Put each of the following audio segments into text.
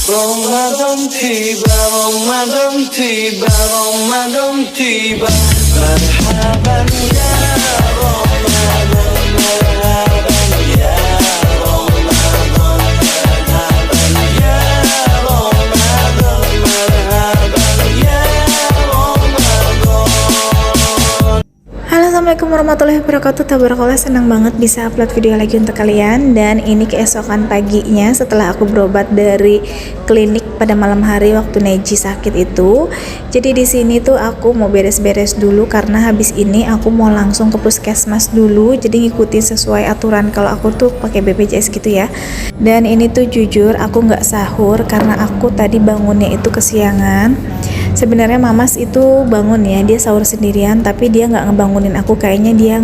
Ramadan tiba, Ramadan tiba, Ramadan tiba. Marhaban ya Ramadan, marhaban ya Ramadan, marhaban ya Ramadan, marhaban ya Ramadan. Halo, assalamualaikum warahmatullahi wabarakatuh. Tabarakallah, senang banget bisa upload video lagi untuk kalian. Dan ini keesokan paginya setelah aku berobat dari klinik pada malam hari waktu Neji sakit itu. Jadi di sini tuh aku mau beres-beres dulu karena habis ini aku mau langsung ke puskesmas dulu. Jadi ngikutin sesuai aturan kalau aku tuh pakai BPJS gitu ya. Dan ini tuh jujur aku nggak sahur karena aku tadi bangunnya itu kesiangan. Sebenarnya Mamas itu bangun ya, dia sahur sendirian, tapi dia nggak ngebangunin aku. Kayaknya dia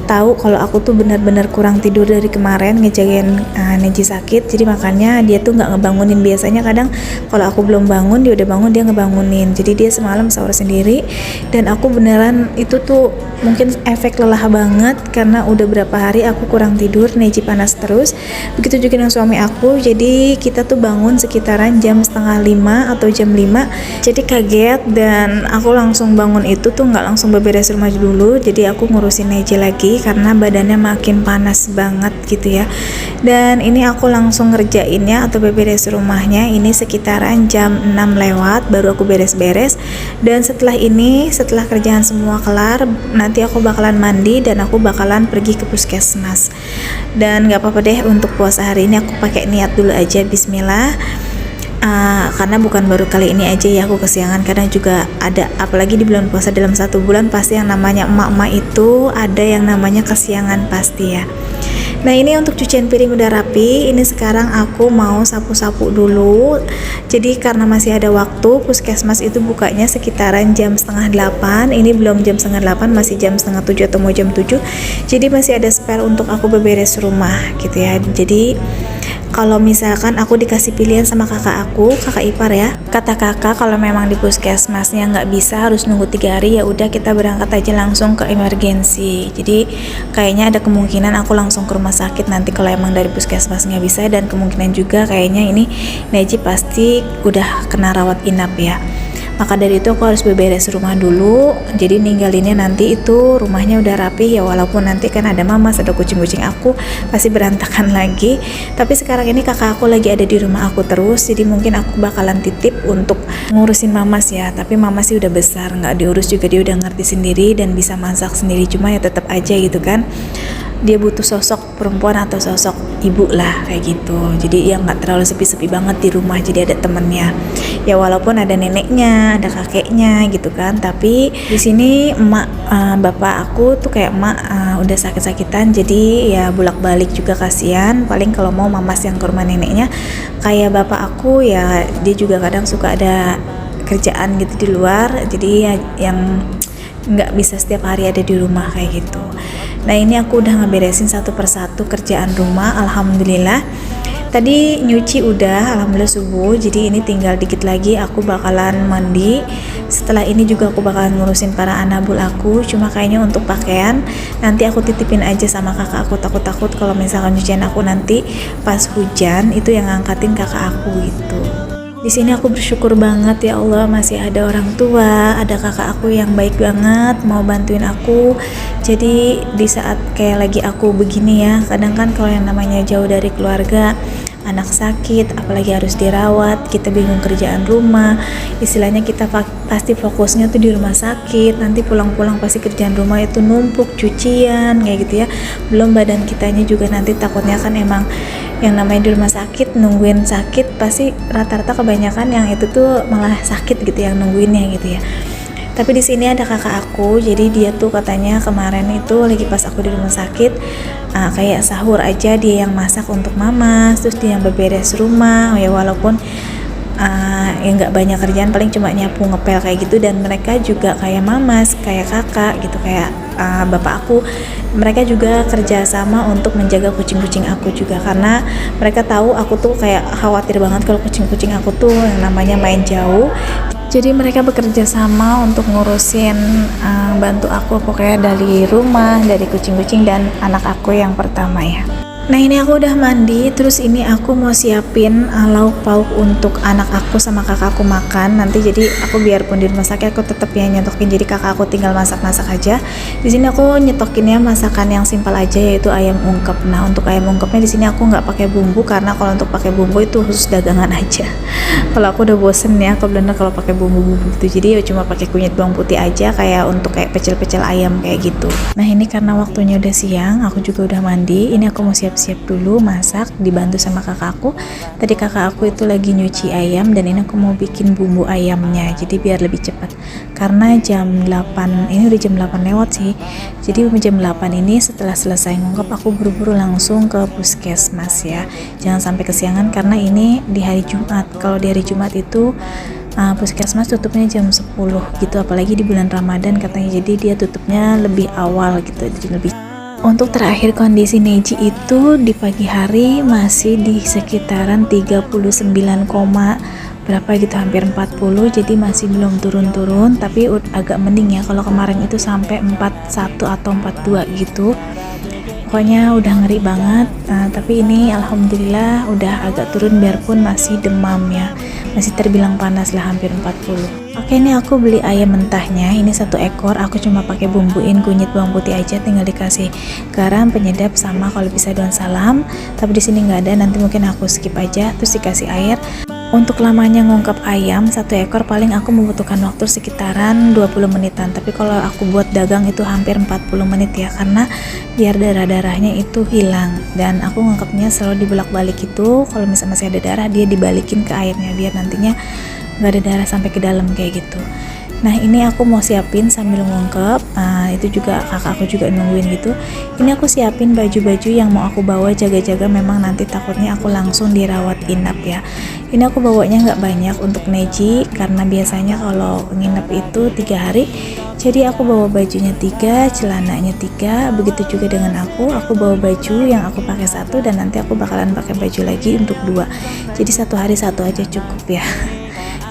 tahu kalau aku tuh benar-benar kurang tidur dari kemarin ngejagain Neji sakit, jadi makanya dia tuh nggak ngebangunin. Biasanya kadang kalau aku belum bangun, dia udah bangun, dia ngebangunin. Jadi dia semalam sahur sendiri, dan aku beneran itu tuh mungkin efek lelah banget karena udah berapa hari aku kurang tidur, Neji panas terus. Begitu juga dengan suami aku, jadi kita tuh bangun sekitaran jam setengah 5 atau jam 5. Jadi kaget, dan aku langsung bangun itu tuh nggak langsung beberes rumah dulu, jadi aku ngurusin Neji lagi karena badannya makin panas banget gitu ya. Dan ini aku langsung ngerjainnya atau beberes rumahnya ini sekitaran jam 6 lewat baru aku beres-beres. Dan setelah ini, setelah kerjaan semua kelar, nanti aku bakalan mandi dan aku bakalan pergi ke puskesmas. Dan nggak apa-apa deh, untuk puasa hari ini aku pakai niat dulu aja, bismillah. Karena bukan baru kali ini aja ya aku kesiangan, kadang juga ada, apalagi di bulan puasa dalam 1 bulan pasti yang namanya emak-emak itu ada yang namanya kesiangan pasti ya. Nah ini untuk cucian piring udah rapi, ini sekarang aku mau sapu-sapu dulu. Jadi karena masih ada waktu, puskesmas itu bukanya sekitaran jam setengah 8, ini belum jam setengah 8, masih jam setengah 7 atau mau jam 7. Jadi masih ada spare untuk aku beberes rumah gitu ya. Jadi kalau misalkan aku dikasih pilihan sama kakak aku, kakak ipar ya, kata kakak kalau memang di puskesmasnya nggak bisa harus nunggu 3 hari, ya udah kita berangkat aja langsung ke emergensi. Jadi kayaknya ada kemungkinan aku langsung ke rumah sakit nanti kalau emang dari puskesmas nggak bisa, dan kemungkinan juga kayaknya ini Neji pasti udah kena rawat inap ya. Maka dari itu aku harus beberes rumah dulu. Jadi ninggalinnya nanti itu rumahnya udah rapi ya, walaupun nanti kan ada Mamas, ada kucing-kucing aku pasti berantakan lagi. Tapi sekarang ini kakak aku lagi ada di rumah aku terus, jadi mungkin aku bakalan titip untuk ngurusin Mamas ya. Tapi Mamas sih udah besar, nggak diurus juga, dia udah ngerti sendiri dan bisa masak sendiri. Cuma ya tetap aja gitu kan, dia butuh sosok perempuan atau sosok ibu lah kayak gitu. Jadi ya nggak terlalu sepi-sepi banget di rumah, jadi ada temennya ya, walaupun ada neneknya, ada kakeknya gitu kan. Tapi di sini emak, bapak aku tuh kayak emak udah sakit-sakitan, jadi ya bolak-balik juga kasihan. Paling kalau mau Mamas yang ke rumah neneknya. Kayak bapak aku ya, dia juga kadang suka ada kerjaan gitu di luar, jadi ya yang nggak bisa setiap hari ada di rumah kayak gitu. Nah ini aku udah ngeberesin satu persatu kerjaan rumah, alhamdulillah. Tadi nyuci udah, alhamdulillah subuh. Jadi ini tinggal dikit lagi aku bakalan mandi. Setelah ini juga aku bakalan ngurusin para anabul aku. Cuma kayaknya untuk pakaian nanti aku titipin aja sama kakak aku. Takut kalau misalkan cucian aku nanti pas hujan itu yang ngangkatin kakak aku gitu. Di sini aku bersyukur banget ya Allah, masih ada orang tua, ada kakak aku yang baik banget mau bantuin aku. Jadi di saat kayak lagi aku begini ya, kadang kan kalau yang namanya jauh dari keluarga, anak sakit, apalagi harus dirawat, kita bingung kerjaan rumah, istilahnya kita pasti fokusnya tuh di rumah sakit. Nanti pulang-pulang pasti kerjaan rumah itu numpuk, cucian kayak gitu ya. Belum badan kitanya juga nanti takutnya kan emang yang namanya di rumah sakit nungguin sakit, pasti rata-rata kebanyakan yang itu tuh malah sakit gitu yang nungguinnya gitu ya. Tapi di sini ada kakak aku, jadi dia tuh katanya kemarin itu lagi pas aku di rumah sakit, kayak sahur aja dia yang masak untuk Mama, terus dia yang beberes rumah ya, walaupun ya nggak banyak kerjaan, paling cuma nyapu, ngepel kayak gitu. Dan mereka juga kayak Mamas, kayak kakak gitu, kayak bapak aku, mereka juga kerja sama untuk menjaga kucing-kucing aku juga, karena mereka tahu aku tuh kayak khawatir banget kalau kucing-kucing aku tuh yang namanya main jauh. Jadi mereka bekerja sama untuk ngurusin, bantu aku pokoknya dari rumah, dari kucing-kucing dan anak aku yang pertama ya. Nah ini aku udah mandi, terus ini aku mau siapin lauk pauk untuk anak aku sama kakakku makan nanti. Jadi aku biarpun di rumah sakit aku tetap ya nyetokin, jadi kakak aku tinggal masak-masak aja. Di sini aku nyetokinnya masakan yang simpel aja, yaitu ayam ungkep. Nah untuk ayam ungkepnya di sini aku nggak pakai bumbu, karena kalau untuk pakai bumbu itu khusus dagangan aja. Kalau aku udah bosen ya ke blender kalau pakai bumbu-bumbu gitu, jadi ya cuma pakai kunyit bawang putih aja, kayak untuk kayak pecel-pecel ayam kayak gitu. Nah ini karena waktunya udah siang, aku juga udah mandi. Ini aku mau siap-siap dulu masak, dibantu sama kakakku. Tadi kakak aku itu lagi nyuci ayam, dan ini aku mau bikin bumbu ayamnya, jadi biar lebih cepat. Karena jam 8, ini udah jam 8 lewat sih. Jadi jam 8 ini setelah selesai ngungkep aku buru-buru langsung ke puskesmas ya. Jangan sampai kesiangan karena ini di hari Jumat. Kalau di hari Jumat itu puskesmas tutupnya jam 10 gitu, apalagi di bulan Ramadan katanya, jadi dia tutupnya lebih awal gitu, jadi lebih. Untuk terakhir kondisi Neji itu di pagi hari masih di sekitaran 39, berapa gitu, hampir 40, jadi masih belum turun-turun, tapi agak mending ya. Kalau kemarin itu sampai 41 atau 42 gitu, pokoknya udah ngeri banget. Tapi ini alhamdulillah udah agak turun, biarpun masih demam ya, masih terbilang panas lah, hampir 40. Oke, ini aku beli ayam mentahnya, ini 1 ekor. Aku cuma pakai bumbuin kunyit bawang putih aja, tinggal dikasih garam, penyedap, sama kalau bisa daun salam. Tapi di sini nggak ada, nanti mungkin aku skip aja. Terus dikasih air. Untuk lamanya ngungkep ayam 1 ekor paling aku membutuhkan waktu sekitaran 20 menitan. Tapi kalau aku buat dagang itu hampir 40 menit ya, karena biar darah-darahnya itu hilang. Dan aku ngungkepnya selalu dibolak-balik itu, kalau misalnya masih ada darah dia dibalikin ke airnya biar nantinya nggak ada darah sampai ke dalam kayak gitu. Nah ini aku mau siapin sambil ngungkep, itu juga kakak aku juga nungguin gitu. Ini aku siapin baju-baju yang mau aku bawa jaga-jaga, memang nanti takutnya aku langsung dirawat inap ya. Ini aku bawanya nggak banyak untuk Neji, karena biasanya kalau nginep itu 3 hari, jadi aku bawa bajunya 3, celananya 3, begitu juga dengan aku bawa baju yang aku pakai 1, dan nanti aku bakalan pakai baju lagi untuk 2, jadi 1 hari 1 aja cukup ya.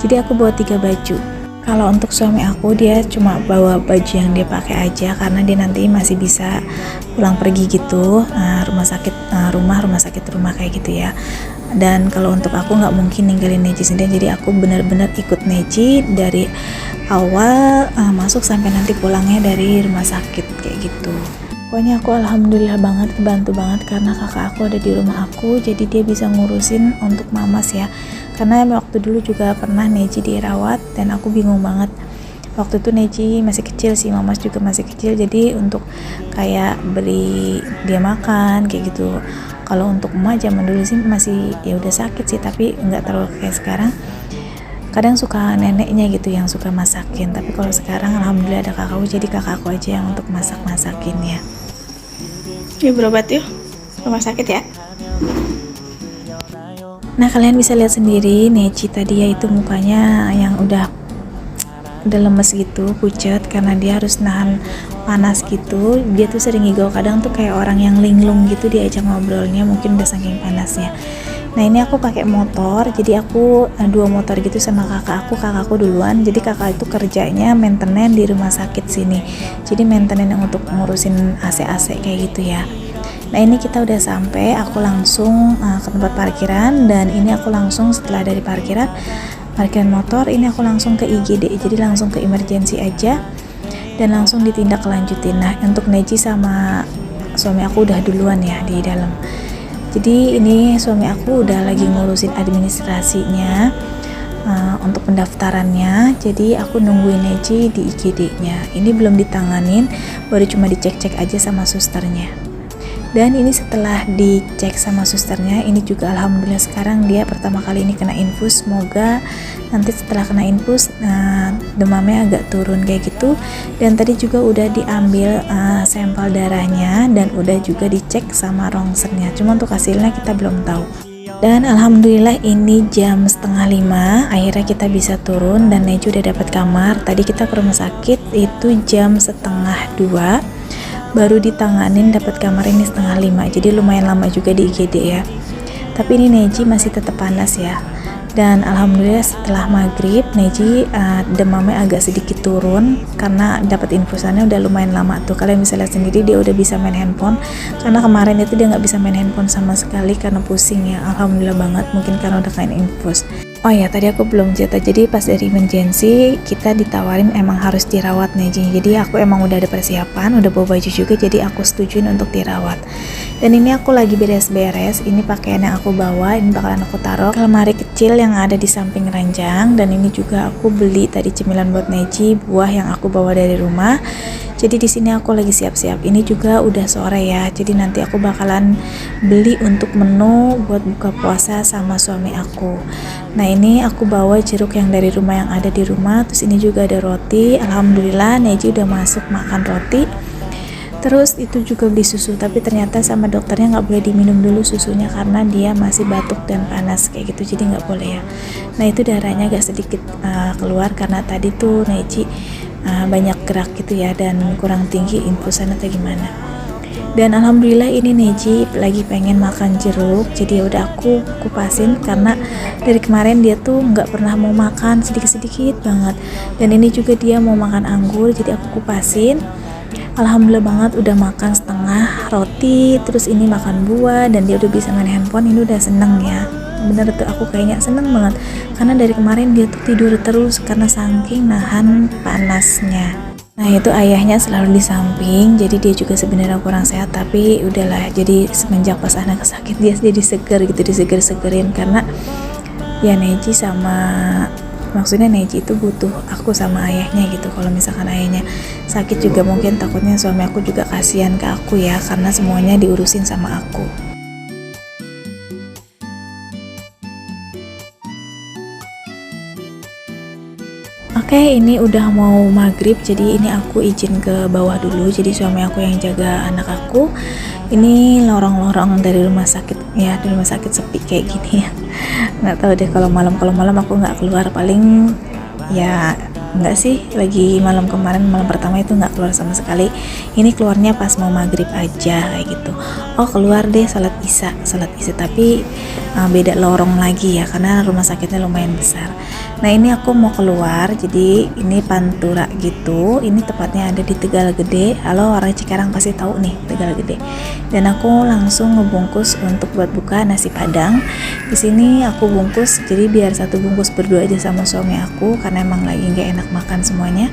Jadi aku bawa 3 baju. Kalau untuk suami aku, dia cuma bawa baju yang dia pakai aja, karena dia nanti masih bisa pulang pergi gitu, rumah sakit rumah kayak gitu ya. Dan kalau untuk aku nggak mungkin ninggalin Neji sendiri, jadi aku benar-benar ikut Neji dari awal masuk sampai nanti pulangnya dari rumah sakit kayak gitu. Pokoknya aku alhamdulillah banget, kebantu banget karena kakak aku ada di rumah aku, jadi dia bisa ngurusin untuk Mamas ya. Karena waktu dulu juga pernah Neji dirawat dan aku bingung banget. Waktu itu Neji masih kecil sih, Mamas juga masih kecil, jadi untuk kayak beri dia makan kayak gitu. Kalau untuk emak zaman dulu sih masih ya udah sakit sih, tapi nggak terlalu kayak sekarang. Kadang suka neneknya gitu yang suka masakin, tapi kalau sekarang alhamdulillah ada kakakku, jadi kakakku aja yang untuk masakin ya. Yuk berobat yuk, rumah sakit ya. Nah kalian bisa lihat sendiri Neji tadi ya, itu mukanya yang udah lemes gitu, pucat, karena dia harus nahan panas gitu. Dia tuh sering ngigau, kadang tuh kayak orang yang linglung gitu diajak ngobrolnya, mungkin udah saking panasnya. Nah ini aku pakai motor, jadi aku 2 motor gitu sama kakakku duluan. Jadi kakak itu kerjanya maintenance di rumah sakit sini, jadi maintenance yang untuk ngurusin AC kayak gitu ya. Nah ini kita udah sampai, aku langsung ke tempat parkiran, dan ini aku langsung setelah dari parkiran motor, ini aku langsung ke IGD, jadi langsung ke emergency aja dan langsung ditindak lanjutin. Nah untuk Neji sama suami aku udah duluan ya di dalam. Jadi ini suami aku udah lagi ngurusin administrasinya untuk pendaftarannya, jadi aku nungguin Neji di IGD-nya. Ini belum ditanganin, baru cuma dicek-cek aja sama susternya. Dan ini setelah dicek sama susternya, ini juga alhamdulillah sekarang dia pertama kali ini kena infus. Semoga nanti setelah kena infus demamnya agak turun kayak gitu. Dan tadi juga udah diambil sampel darahnya dan udah juga dicek sama rongsennya, cuma untuk hasilnya kita belum tahu. Dan alhamdulillah ini jam 4:30 akhirnya kita bisa turun dan Neji udah dapat kamar. Tadi kita ke rumah sakit itu jam 1:30 baru ditanganin dapat kamar ini 4:30, jadi lumayan lama juga di IGD ya. Tapi ini Neji masih tetap panas ya, Dan alhamdulillah setelah maghrib Neji demamnya agak sedikit turun karena dapat infusannya udah lumayan lama tuh. Kalian bisa lihat sendiri dia udah bisa main handphone, karena kemarin itu dia nggak bisa main handphone sama sekali karena pusing ya. Alhamdulillah banget, mungkin karena udah kain infus. Oh ya, tadi aku belum cerita, jadi pas dari emergency kita ditawarin emang harus dirawat Neji. Jadi aku emang udah ada persiapan, udah bawa baju juga, jadi aku setujuin untuk dirawat. Dan ini aku lagi beres-beres, ini pakaian yang aku bawa, ini bakalan aku taruh ke lemari kecil yang ada di samping ranjang. Dan ini juga aku beli tadi cemilan buat Neji, buah yang aku bawa dari rumah. Jadi di sini aku lagi siap-siap. Ini juga udah sore ya. Jadi nanti aku bakalan beli untuk menu buat buka puasa sama suami aku. Nah, ini aku bawa jeruk yang dari rumah yang ada di rumah. Terus ini juga ada roti. Alhamdulillah Neji udah masuk makan roti. Terus itu juga beli susu, tapi ternyata sama dokternya nggak boleh diminum dulu susunya karena dia masih batuk dan panas kayak gitu, jadi nggak boleh ya. Nah, itu darahnya agak sedikit keluar karena tadi tuh Neji banyak gerak gitu ya dan kurang tinggi infusan atau gimana. Dan alhamdulillah ini Neji lagi pengen makan jeruk, jadi udah aku kupasin karena dari kemarin dia tuh nggak pernah mau makan, sedikit-sedikit banget. Dan ini juga dia mau makan anggur, jadi aku kupasin. Alhamdulillah banget udah makan setengah roti, terus ini makan buah, dan dia udah bisa main handphone. Ini udah seneng ya, bener tuh aku kayaknya seneng banget karena dari kemarin dia tuh tidur terus karena saking nahan panasnya. Nah, itu ayahnya selalu di samping, jadi dia juga sebenarnya kurang sehat, tapi udahlah, jadi semenjak pas anak sakit dia jadi seger gitu, diseger-segerin karena ya Neji sama maksudnya Neji itu butuh aku sama ayahnya gitu. Kalau misalkan ayahnya sakit juga mungkin takutnya suami aku juga kasihan ke aku ya, karena semuanya diurusin sama aku. Oke, ini udah mau maghrib, jadi ini aku izin ke bawah dulu. Jadi suami aku yang jaga anak aku. Ini lorong-lorong dari rumah sakit ya, di rumah sakit sepi kayak gini ya. Nggak tahu deh kalau malam aku nggak keluar, paling ya enggak sih, lagi malam kemarin, malam pertama itu nggak keluar sama sekali. Ini keluarnya pas mau maghrib aja kayak gitu. Oh, keluar deh salat isya, tapi beda lorong lagi ya karena rumah sakitnya lumayan besar. Nah, ini aku mau keluar, jadi ini Pantura gitu. Ini tepatnya ada di Tegalgede. Halo, orang Cikarang pasti tahu nih Tegalgede. Dan aku langsung ngebungkus untuk buat buka nasi Padang. Di sini aku bungkus, jadi biar satu bungkus berdua aja sama suami aku karena emang lagi nggak enak makan semuanya.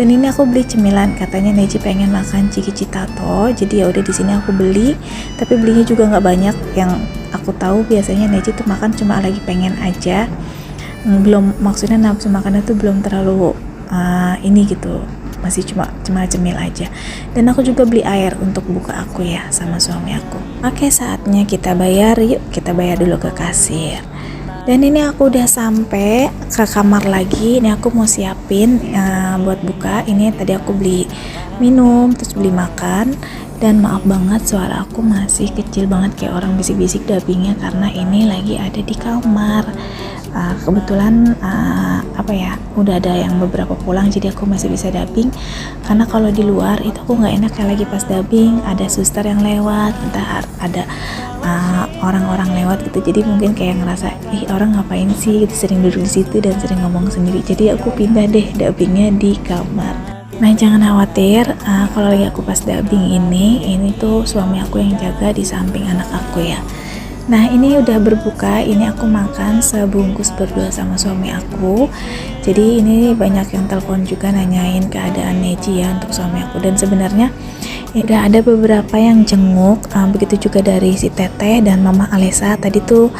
Dan ini aku beli cemilan, katanya Neji pengen makan ciki citato, jadi ya udah di sini aku beli. Tapi belinya juga nggak banyak. Yang aku tahu biasanya Neji tuh makan cuma lagi pengen aja, belum, maksudnya nafsu makannya tuh belum terlalu ini gitu, masih cuma cemil aja. Dan aku juga beli air untuk buka aku ya sama suami aku. Oke, saatnya kita bayar. Yuk kita bayar dulu ke kasir. Dan ini aku udah sampai ke kamar lagi. Ini aku mau siapin buat buka. Ini tadi aku beli minum, terus beli makan. Dan maaf banget suara aku masih kecil banget kayak orang bisik-bisik dubbingnya karena ini lagi ada di kamar. Kebetulan udah ada yang beberapa pulang, jadi aku masih bisa dubbing. Karena kalau di luar itu aku nggak enak kayak lagi pas dubbing ada suster yang lewat, entah ada orang-orang lewat gitu, jadi mungkin kayak ngerasa orang ngapain sih gitu, sering duduk di situ dan sering ngomong sendiri. Jadi aku pindah deh dubbingnya di kamar. Nah, jangan khawatir, kalau lagi aku pas dubbing ini tuh suami aku yang jaga di samping anak aku ya. Nah, ini udah berbuka, ini aku makan sebungkus berdua sama suami aku. Jadi ini banyak yang telepon juga nanyain keadaan Neji ya untuk suami aku. Dan sebenarnya udah ada beberapa yang jenguk, begitu juga dari si Teteh dan Mama Alesa tadi tuh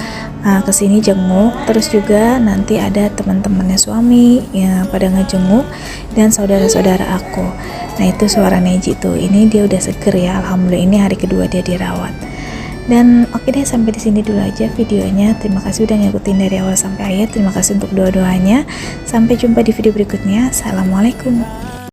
kesini jenguk. Terus juga nanti ada teman-temannya suami yang pada ngejenguk dan saudara-saudara aku. Nah, itu suara Neji tuh, ini dia udah seger ya, alhamdulillah. Ini hari kedua dia dirawat. Dan oke deh, sampai di sini dulu aja videonya. Terima kasih udah ngikutin dari awal sampai akhir. Terima kasih untuk doa-doanya. Sampai jumpa di video berikutnya. Assalamualaikum.